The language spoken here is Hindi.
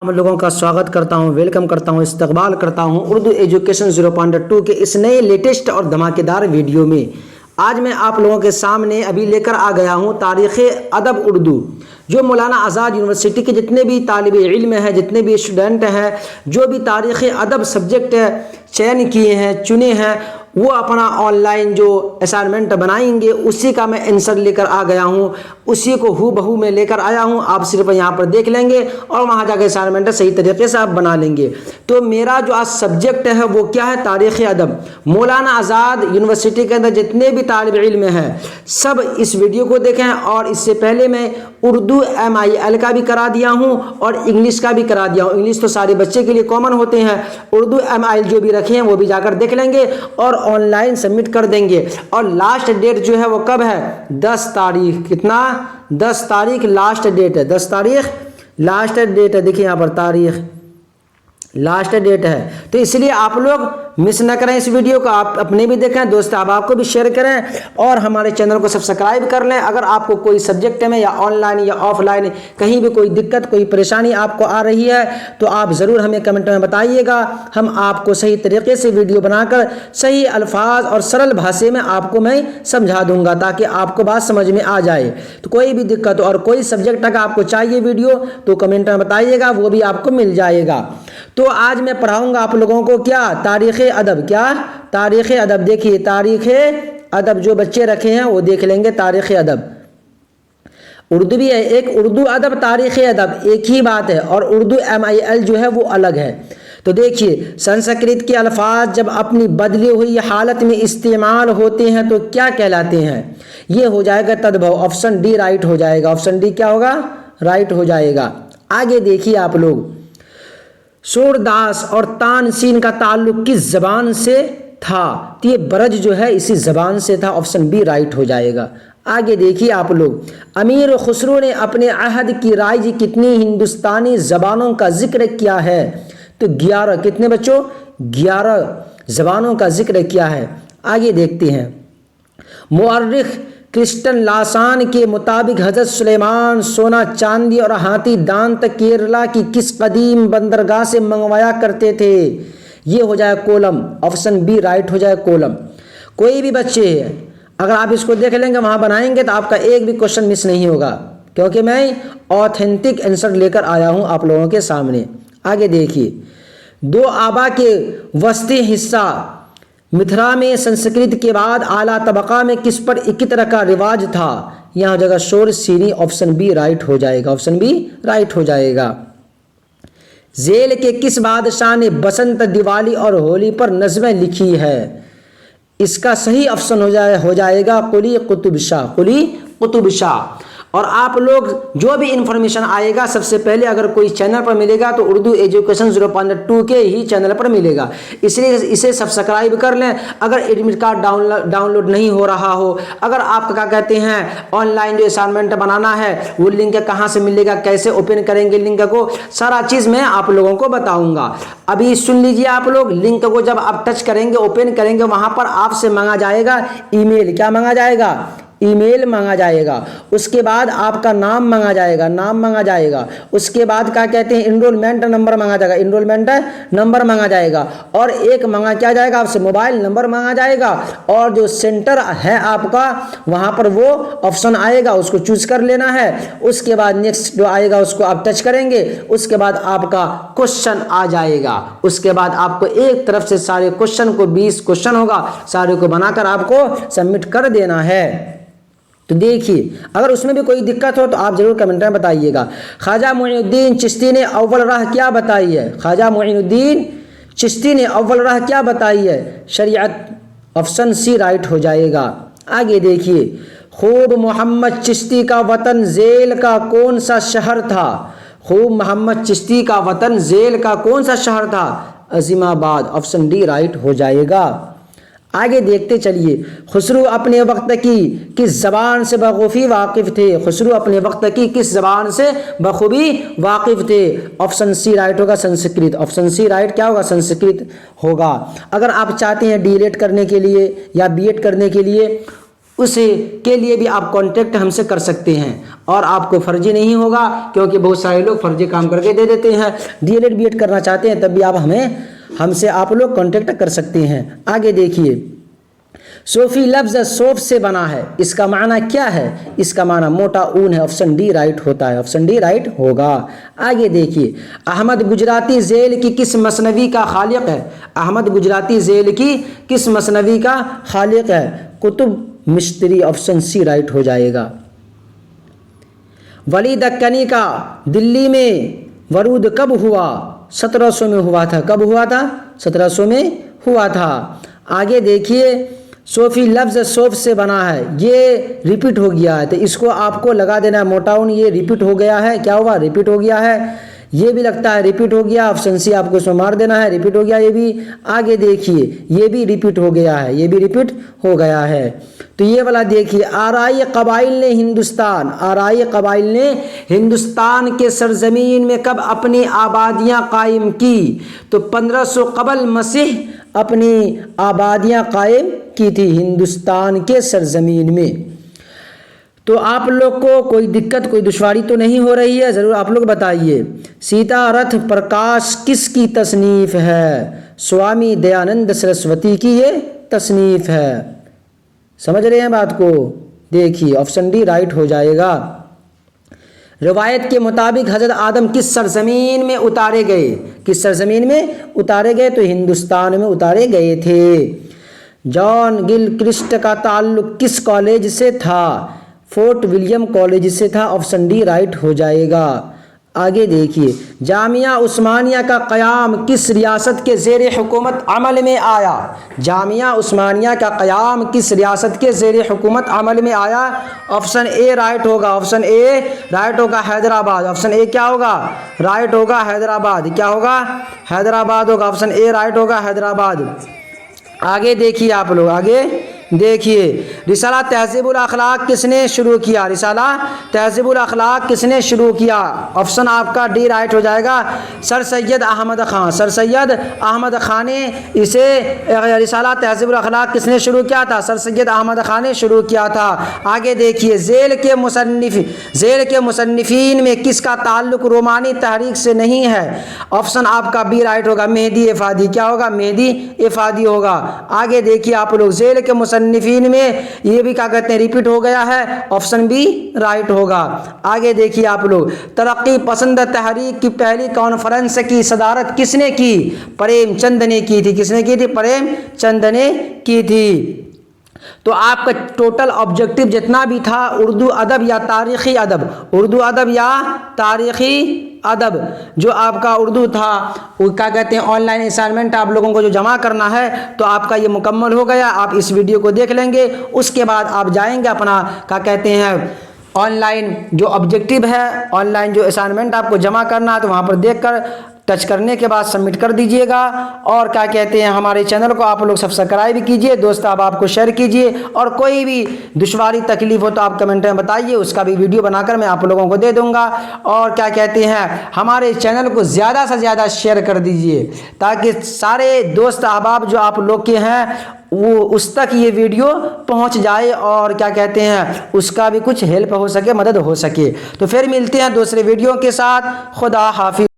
हम लोगों का स्वागत करता हूं, वेलकम करता हूं, इस्तकबाल करता हूं उर्दू एजुकेशन 0.2 के इस नए लेटेस्ट और धमाकेदार वीडियो में। आज मैं आप लोगों के सामने अभी लेकर आ गया हूं तारीख़ अदब उर्दू, जो मौलाना आज़ाद यूनिवर्सिटी के जितने भी तालिब इल्म हैं, जितने भी स्टूडेंट हैं, जो भी तारीख़ अदब सब्जेक्ट चयन किए हैं, चुने हैं, वो अपना ऑनलाइन जो असाइनमेंट बनाएंगे उसी का मैं आंसर लेकर आ गया हूँ। उसी को हूबहू मैं लेकर आया हूँ, आप सिर्फ यहाँ पर देख लेंगे और वहाँ जाकर असाइनमेंट सही तरीके से आप बना लेंगे। तो मेरा जो आज सब्जेक्ट है वो क्या है? तारीख़ अदब। मौलाना आज़ाद यूनिवर्सिटी के अंदर जितने भी तालिब इल्म हैं सब इस वीडियो को देखें। और इससे पहले मैं उर्दू MIL का भी करा दिया हूँ और इंग्लिश का भी करा दिया हूँ। इंग्लिश तो सारे बच्चे के लिए कॉमन होते हैं, उर्दू MIL जो भी रखे हैं वो भी जाकर देख लेंगे और ऑनलाइन सबमिट कर देंगे। और लास्ट डेट जो है वो कब है? 10 तारीख। कितना? 10 तारीख लास्ट डेट है। 10 तारीख लास्ट डेट है। देखिए यहाँ पर तारीख लास्ट डेट है। तो इसलिए आप लोग मिस ना करें इस वीडियो को, आप अपने भी देखें, दोस्त अहबाब को भी शेयर करें और हमारे चैनल को सब्सक्राइब कर लें। अगर आपको कोई सब्जेक्ट में या ऑनलाइन या ऑफलाइन कहीं भी कोई दिक्कत, कोई परेशानी आपको आ रही है तो आप ज़रूर हमें कमेंट में बताइएगा। हम आपको सही तरीके से वीडियो बनाकर सही अल्फाज और सरल भाषा में आपको मैं समझा दूंगा ताकि आपको बात समझ में आ जाए। तो कोई भी दिक्कत और कोई सब्जेक्ट अगर आपको चाहिए वीडियो तो कमेंट में बताइएगा, वो भी आपको मिल जाएगा। तो आज मैं पढ़ाऊंगा आप लोगों को क्या? तारीख़ अदब। क्या? तारीख़ अदब। देखिए तारीख़ अदब जो बच्चे रखे हैं वो देख लेंगे। तारीख़ अदब उर्दू भी है, एक उर्दू अदब, तारीख़ अदब एक ही बात है और उर्दू MIL जो है वो अलग है। तो देखिए संस्कृत के अल्फाज जब अपनी बदली हुई हालत में इस्तेमाल होते हैं तो क्या कहलाते हैं? ये हो जाएगा तद्भव। ऑप्शन डी राइट हो जाएगा। ऑप्शन डी क्या होगा? राइट हो जाएगा। आगे देखिए आप लोग, सूरदास और तानसीन का ताल्लुक किस जबान से था? तो ये ब्रज जो है इसी जबान से था। ऑप्शन बी राइट हो जाएगा। आगे देखिए आप लोग, अमीर खुसरो ने अपने अहद की राइज कितनी हिंदुस्तानी जबानों का जिक्र किया है? तो 11। कितने बच्चों? 11 जबानों का जिक्र किया है। आगे देखते हैं, मुअर्रिख क्रिस्टन लासान के मुताबिक हजरत सुलेमान सोना, चांदी और हाथी दांत केरला की किस कदीम बंदरगाह से मंगवाया करते थे? ये हो जाए कोलम। ऑप्शन बी राइट हो जाए कोलम। कोई भी बच्चे अगर आप इसको देख लेंगे वहाँ बनाएंगे तो आपका एक भी क्वेश्चन मिस नहीं होगा, क्योंकि मैं ऑथेंटिक आंसर लेकर आया हूँ आप लोगों के सामने। आगे देखिए, दो आबा के वस्ती हिस्सा मिथिला में संस्कृत के बाद आला तबका में किस पर एक तरह का रिवाज था? यहाँ जगह शोर सीरी। ऑप्शन बी राइट हो जाएगा। ऑप्शन बी राइट हो जाएगा। जेल के किस बादशाह ने बसंत, दिवाली और होली पर नज़में लिखी है? इसका सही ऑप्शन हो जाएगा कुली कुतुब शाह। कुली कुतुब शाह। और आप लोग जो भी इंफॉर्मेशन आएगा सबसे पहले अगर कोई चैनल पर मिलेगा तो उर्दू एजुकेशन 0.2 के ही चैनल पर मिलेगा, इसलिए इसे सब्सक्राइब कर लें। अगर एडमिट कार्ड डाउनलोड नहीं हो रहा हो, अगर आप क्या कहते हैं ऑनलाइन जो असाइनमेंट बनाना है वो लिंक कहाँ से मिलेगा, कैसे ओपन करेंगे लिंक को, सारा चीज़ मैं आप लोगों को बताऊँगा। अभी सुन लीजिए आप लोग, लिंक को जब आप टच करेंगे, ओपन करेंगे, वहाँ पर आपसे मांगा जाएगा ईमेल। क्या मांगा जाएगा? ईमेल मांगा जाएगा। उसके बाद आपका नाम मांगा जाएगा, नाम मांगा जाएगा। उसके बाद क्या कहते हैं इनरोलमेंट नंबर मांगा जाएगा, इनरोलमेंट नंबर मांगा जाएगा। और एक मांगा क्या जाएगा आपसे? मोबाइल नंबर मांगा जाएगा। और जो सेंटर है आपका वहाँ पर वो ऑप्शन आएगा, उसको चूज कर लेना है। उसके बाद नेक्स्ट जो आएगा उसको आप टच करेंगे, उसके बाद आपका क्वेश्चन आ जाएगा। उसके बाद आपको एक तरफ से सारे क्वेश्चन को 20 क्वेश्चन होगा, सारे को बनाकर आपको सबमिट कर देना है। तो देखिए अगर उसमें भी कोई दिक्कत हो तो आप जरूर कमेंट में बताइएगा। ख्वाजा मोइनुद्दीन चिश्ती ने अव्वल राह क्या बताई है? ख्वाजा मोइनुद्दीन चिश्ती ने अव्वल राह क्या बताई है? शरीयत। ऑप्शन सी राइट हो जाएगा। आगे देखिए, खूब मोहम्मद चिश्ती का वतन झेल का कौन सा शहर था? खूब मोहम्मद चिश्ती का वतन झेल का कौन सा शहर था? अजीमाबाद। ऑप्शन डी राइट हो जाएगा। आगे देखते चलिए, खुसरो अपने वक्त की किस ज़बान से बखूबी वाकिफ़ थे? खुसरो अपने वक्त की किस ज़बान से बखूबी वाकिफ़ थे? ऑप्शन सी राइट होगा, संस्कृत। ऑप्शन सी राइट क्या होगा? संस्कृत होगा। अगर आप चाहते हैं DELED करने के लिए या BEd करने के लिए उसके लिए भी आप कांटेक्ट हमसे कर सकते हैं और आपको फर्जी नहीं होगा, क्योंकि बहुत सारे लोग फर्जी काम करके दे देते हैं। डीएलएड बीएड करना चाहते हैं तब भी आप हमसे आप लोग कांटेक्ट कर सकते हैं। आगे देखिए, सोफी लफ्ज़ सोफ से बना है, इसका माना क्या है? इसका माना मोटा ऊन है। ऑप्शन डी राइट होता है, ऑप्शन डी राइट होगा। आगे देखिए, अहमद गुजराती ज़ेल की किस मसनवी का खालिक है? अहमद गुजराती ज़ेल की किस मसनवी का खालिक है? कुतुब मिश्तरी, ऑप्शन सी राइट हो जाएगा। वली दक्कनी का दिल्ली में वरूद कब हुआ? 1700 में हुआ था। कब हुआ था? 1700 में हुआ था। आगे देखिए, सोफ़ी लफ्ज़ सोफ से बना है, ये रिपीट हो गया है, तो इसको आपको लगा देना है मोटा ऊन। ये रिपीट हो गया है, क्या हुआ? रिपीट हो गया है। ये भी लगता है रिपीट हो गया, ऑप्शन सी आपको इसमें मार देना है, रिपीट हो गया ये भी। आगे देखिए, ये भी रिपीट हो गया है, ये भी रिपीट हो गया है। तो ये वाला देखिए, आराई कबाइल ने हिंदुस्तान के सरजमीन में कब अपनी आबादियाँ कायम की? तो 1500 कबल मसीह अपनी आबादियाँ कायम की थी हिंदुस्तान के सरजमीन में। तो आप लोग को कोई दिक्कत, कोई दुश्वारी तो नहीं हो रही है? ज़रूर आप लोग बताइए। सीता रथ प्रकाश किसकी तसनीफ़ है? स्वामी दयानंद सरस्वती की ये तसनीफ़ है। समझ रहे हैं बात को? देखिए, ऑप्शन डी राइट हो जाएगा। रिवायत के मुताबिक हज़रत आदम किस सरजमीन में उतारे गए? किस सरजमीन में उतारे गए? तो हिंदुस्तान में उतारे गए थे। जॉन गिलक्रिस्ट का ताल्लुक़ किस कॉलेज से था? फोर्ट विलियम कॉलेज से था, ऑप्शन डी राइट हो जाएगा। आगे देखिए, जामिया उस्मानिया का क़याम किस रियासत के ज़ेर हुकूमत अमल में आया? जामिया उस्मानिया का क़याम किस रियासत के ज़ेर हुकूमत अमल में आया? ऑप्शन ए राइट होगा, ऑप्शन ए राइट होगा, हैदराबाद। ऑप्शन ए क्या होगा? राइट होगा, हैदराबाद। क्या होगा? हैदराबाद होगा, ऑप्शन ए राइट होगा, हैदराबाद। आगे देखिए आप लोग, आगे देखिए, रिसाला तहज़ीबुल अखलाक किसने शुरू किया? रिसाला तहज़ीबुल अखलाक किसने शुरू किया? ऑप्शन आपका डी राइट हो जाएगा, सर सैयद अहमद ख़ान। सर सैयद अहमद ख़ान ने इसे, रिसाला तहज़ीबुल अखलाक किसने शुरू किया था? सर सैयद अहमद ख़ान ने शुरू किया था। आगे देखिए, ज़ेल के मुसन्निफ़ीन में किसका ताल्लुक़ रोमानी तहरीक से नहीं है? ऑप्शन आपका बी राइट होगा, मेहदी इफ़ादी। क्या होगा? मेहदी इफ़ादी होगा। आगे देखिए आप लोग, ज़ेल के मुसन्निफ़ीन में ये भी क्या कहते हैं? रिपीट हो गया है, ऑप्शन बी राइट होगा। आगे देखिए आप लोग, तरक्की पसंद तहरीक की पहली कॉन्फ्रेंस की सदारत किसने की? प्रेमचंद ने की थी। किसने की थी? प्रेमचंद ने की थी। तो आपका टोटल ऑब्जेक्टिव जितना भी था, उर्दू अदब या तारीख़ी अदब, उर्दू अदब या तारीख़ी अदब, जो आपका उर्दू था वो क्या कहते हैं, ऑनलाइन असाइनमेंट आप लोगों को जो जमा करना है, तो आपका ये मुकम्मल हो गया। आप इस वीडियो को देख लेंगे, उसके बाद आप जाएंगे अपना क्या कहते हैं ऑनलाइन जो ऑब्जेक्टिव है, ऑनलाइन जो असाइनमेंट आपको जमा करना है, तो वहाँ पर देखकर टच करने के बाद सबमिट कर दीजिएगा। और क्या कहते हैं, हमारे चैनल को आप लोग सब्सक्राइब कीजिए, दोस्त अब आपको शेयर कीजिए, और कोई भी दुश्वारी तकलीफ हो तो आप कमेंट में बताइए, उसका भी वीडियो बनाकर मैं आप लोगों को दे दूंगा। और क्या कहते हैं, हमारे चैनल को ज़्यादा से ज़्यादा शेयर कर दीजिए, ताकि सारे दोस्त अहबाब जो आप लोग के हैं वो उस तक ये वीडियो पहुंच जाए, और क्या कहते हैं उसका भी कुछ हेल्प हो सके, मदद हो सके। तो फिर मिलते हैं दूसरे वीडियो के साथ। खुदा हाफिज़।